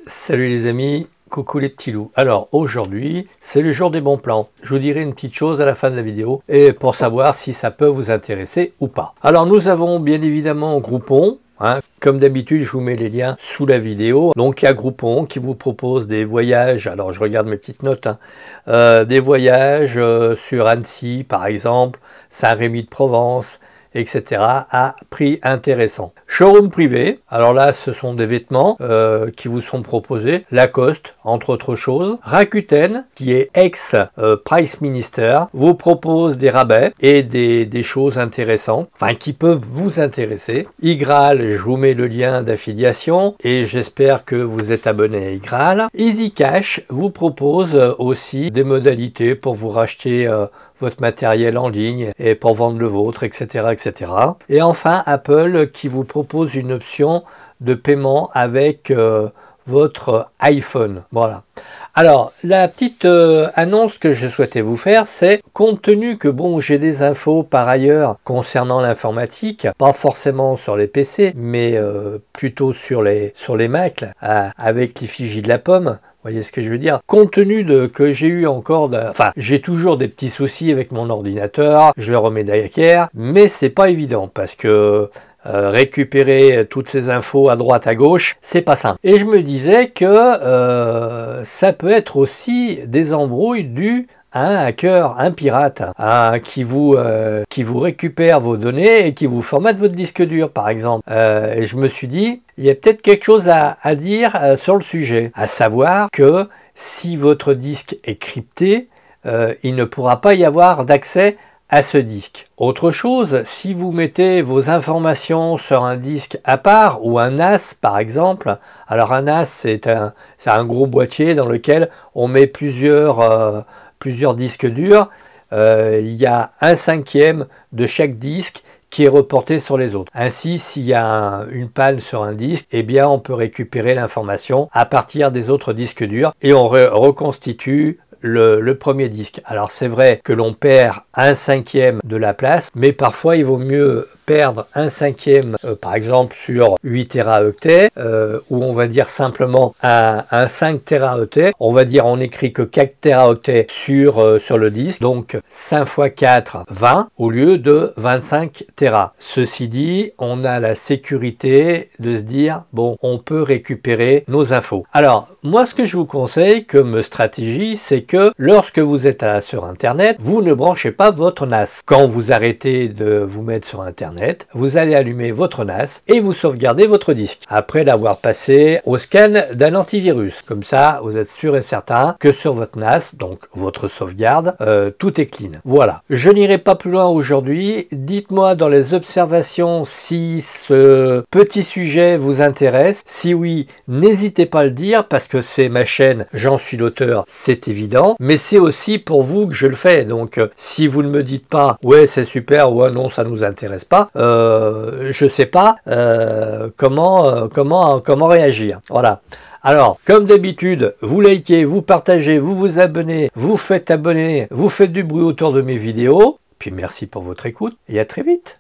Salut les amis, coucou les petits loups. Alors aujourd'hui, c'est le jour des bons plans. Je vous dirai une petite chose à la fin de la vidéo et pour savoir si ça peut vous intéresser ou pas. Alors nous avons bien évidemment Groupon. Comme d'habitude, je vous mets les liens sous la vidéo. Donc il y a Groupon qui vous propose des voyages. Alors je regarde mes petites notes. Des voyages sur Annecy par exemple, Saint-Rémy-de-Provence, etc. à prix intéressant. Showroom privé, alors là ce sont des vêtements qui vous sont proposés, Lacoste entre autres choses. Rakuten qui est ex Price Minister vous propose des rabais et des choses intéressantes, enfin qui peuvent vous intéresser. iGraal, je vous mets le lien d'affiliation et j'espère que vous êtes abonné à iGraal. EasyCash vous propose aussi des modalités pour vous racheter votre matériel en ligne et pour vendre le vôtre, etc., etc. Et enfin, Apple qui vous propose une option de paiement avec votre iPhone. Voilà. Alors, la petite annonce que je souhaitais vous faire, c'est compte tenu que bon, j'ai des infos par ailleurs concernant l'informatique, pas forcément sur les PC, mais plutôt sur les Mac, là, avec l'effigie de la pomme. Vous voyez ce que je veux dire? Compte tenu que j'ai eu encore, enfin, j'ai toujours des petits soucis avec mon ordinateur, je le remets derrière, mais c'est pas évident parce que récupérer toutes ces infos à droite à gauche, c'est pas simple. Et je me disais que ça peut être aussi des embrouilles dues à un hacker, un pirate, qui vous récupère vos données et qui vous formate votre disque dur, par exemple. Et je me suis dit, il y a peut-être quelque chose à dire sur le sujet, à savoir que si votre disque est crypté, il ne pourra pas y avoir d'accès à ce disque. Autre chose, si vous mettez vos informations sur un disque à part ou un NAS par exemple, alors un NAS c'est un gros boîtier dans lequel on met plusieurs disques durs, il y a 1/5 de chaque disque qui est reporté sur les autres. Ainsi, s'il y a une panne sur un disque, eh bien on peut récupérer l'information à partir des autres disques durs et on reconstitue le premier disque. Alors c'est vrai que l'on perd 1/5 de la place, mais parfois il vaut mieux perdre 1/5 par exemple sur 8 téraoctets où on va dire simplement un 5 téraoctets, on va dire on écrit que 4 téraoctets sur le disque, donc 5 x 4 20 au lieu de 25 téra. Ceci dit, on a la sécurité de se dire bon, on peut récupérer nos infos. Alors moi ce que je vous conseille comme stratégie, c'est que lorsque vous êtes sur internet, vous ne branchez pas votre NAS. Quand vous arrêtez de vous mettre sur internet, vous allez allumer votre NAS et vous sauvegardez votre disque après l'avoir passé au scan d'un antivirus. Comme ça, vous êtes sûr et certain que sur votre NAS, donc votre sauvegarde, tout est clean. Voilà. Je n'irai pas plus loin aujourd'hui. Dites-moi dans les observations si ce petit sujet vous intéresse. Si oui, n'hésitez pas à le dire parce que c'est ma chaîne, j'en suis l'auteur, c'est évident. Mais c'est aussi pour vous que je le fais. Donc, si vous ne me dites pas « ouais, c'est super » ou « non, ça ne nous intéresse pas », je ne sais pas comment réagir. Voilà. Alors, comme d'habitude, vous likez, vous partagez, vous vous abonnez, vous faites du bruit autour de mes vidéos. Puis merci pour votre écoute et à très vite.